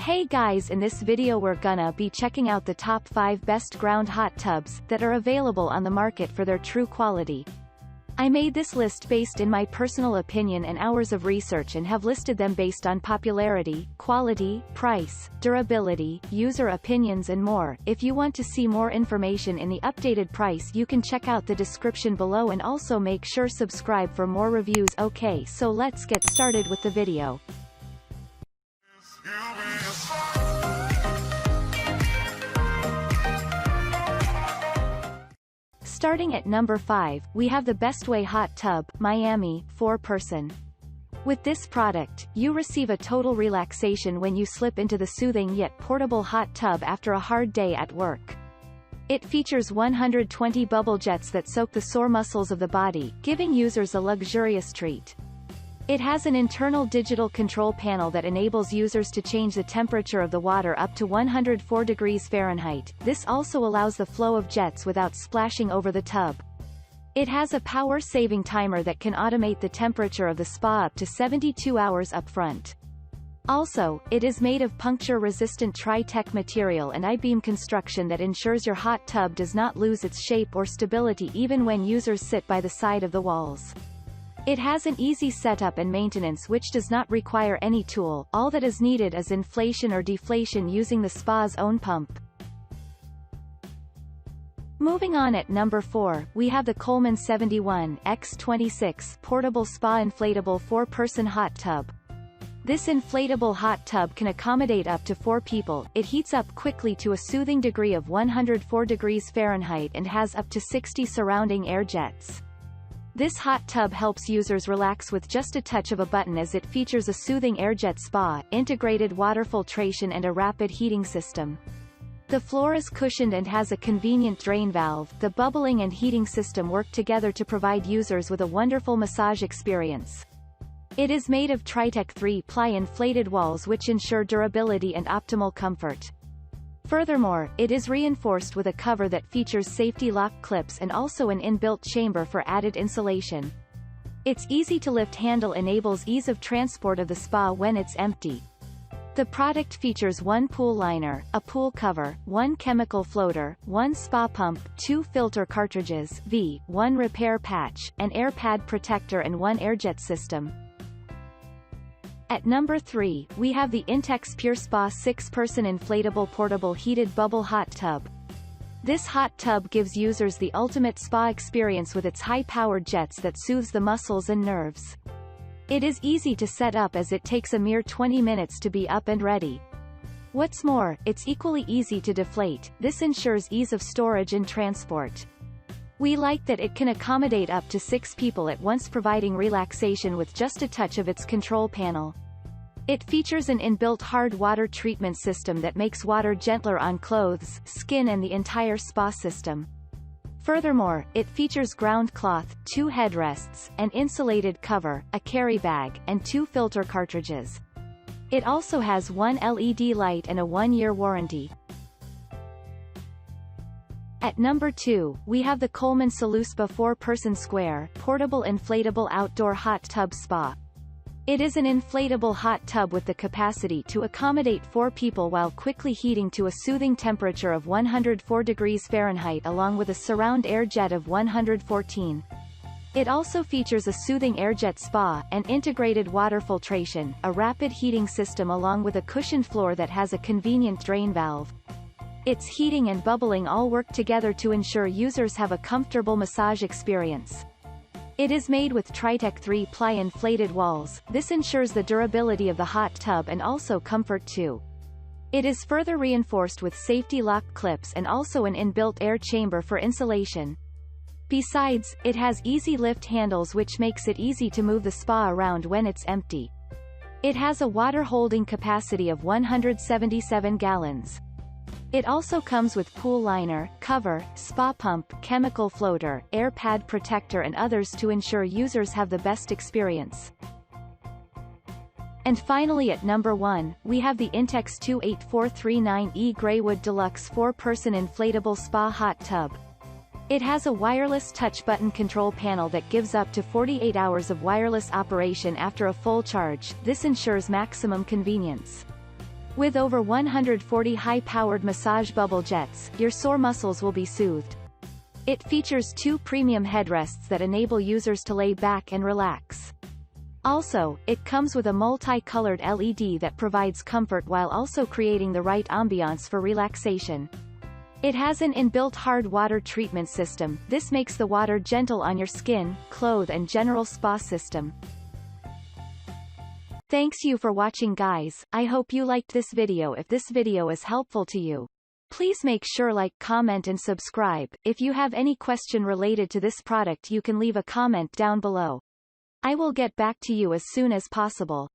Hey guys, in this video we're gonna be checking out the top 5 best ground hot tubs that are available on the market for their true quality. I made this list based in my personal opinion and hours of research and have listed them based on popularity, quality, price, durability, user opinions and more. If you want to see more information in the updated price you can check out the description below and also make sure subscribe for more reviews. Okay, so let's get started with the video. Starting at number 5, we have the Bestway Hot Tub, Miami, 4-person. With this product, you receive a total relaxation when you slip into the soothing yet portable hot tub after a hard day at work. It features 120 bubble jets that soak the sore muscles of the body, giving users a luxurious treat. It has an internal digital control panel that enables users to change the temperature of the water up to 104 degrees Fahrenheit. This also allows the flow of jets without splashing over the tub. It has a power-saving timer that can automate the temperature of the spa up to 72 hours up front. Also, it is made of puncture-resistant Tri-Tech material and I-beam construction that ensures your hot tub does not lose its shape or stability even when users sit by the side of the walls. It has an easy setup and maintenance which does not require any tool. All that is needed is inflation or deflation using the spa's own pump. Moving on at number 4, we have the Coleman X26 Portable Spa Inflatable 4-person Hot Tub. This inflatable hot tub can accommodate up to 4 people. It heats up quickly to a soothing degree of 104 degrees Fahrenheit and has up to 60 surrounding air jets. This hot tub helps users relax with just a touch of a button as it features a soothing airjet spa, integrated water filtration and a rapid heating system. The floor is cushioned and has a convenient drain valve. The bubbling and heating system work together to provide users with a wonderful massage experience. It is made of Tri-Tech 3-ply inflated walls which ensure durability and optimal comfort. Furthermore, it is reinforced with a cover that features safety lock clips and also an inbuilt chamber for added insulation. Its easy-to-lift handle enables ease of transport of the spa when it's empty. The product features 1 pool liner, a pool cover, 1 chemical floater, 1 spa pump, 2 filter cartridges, 1 repair patch, an air pad protector and 1 airjet system. At number 3, we have the Intex PureSpa 6-person inflatable portable heated bubble hot tub. This hot tub gives users the ultimate spa experience with its high-powered jets that soothes the muscles and nerves. It is easy to set up as it takes a mere 20 minutes to be up and ready. What's more, it's equally easy to deflate. This ensures ease of storage and transport. We like that it can accommodate up to 6 people at once, providing relaxation with just a touch of its control panel. It features an inbuilt hard water treatment system that makes water gentler on clothes, skin and the entire spa system. Furthermore, it features ground cloth, 2 headrests, an insulated cover, a carry bag, and 2 filter cartridges. It also has 1 LED light and a 1-year warranty. At number 2, we have the Coleman SaluSpa 4-person square, portable inflatable outdoor hot tub spa. It is an inflatable hot tub with the capacity to accommodate 4 people while quickly heating to a soothing temperature of 104 degrees Fahrenheit along with a surround air jet of 114. It also features a soothing airjet spa, an integrated water filtration, a rapid heating system along with a cushioned floor that has a convenient drain valve. Its heating and bubbling all work together to ensure users have a comfortable massage experience. It is made with Tri-Tech 3-ply inflated walls. This ensures the durability of the hot tub and also comfort too. It is further reinforced with safety lock clips and also an inbuilt air chamber for insulation. Besides, it has easy lift handles which makes it easy to move the spa around when it's empty. It has a water holding capacity of 177 gallons. It also comes with pool liner, cover, spa pump, chemical floater, air pad protector and others to ensure users have the best experience. And finally at number 1, we have the Intex 28439E Greywood Deluxe 4-person inflatable spa hot tub. It has a wireless touch button control panel that gives up to 48 hours of wireless operation after a full charge. This ensures maximum convenience. With over 140 high-powered massage bubble jets, your sore muscles will be soothed. It features 2 premium headrests that enable users to lay back and relax. Also, it comes with a multi-colored LED that provides comfort while also creating the right ambiance for relaxation. It has an inbuilt hard water treatment system. This makes the water gentle on your skin, clothes and general spa system. Thanks you for watching guys, I hope you liked this video. If this video is helpful to you, please make sure like, comment and subscribe. If you have any question related to this product you can leave a comment down below. I will get back to you as soon as possible.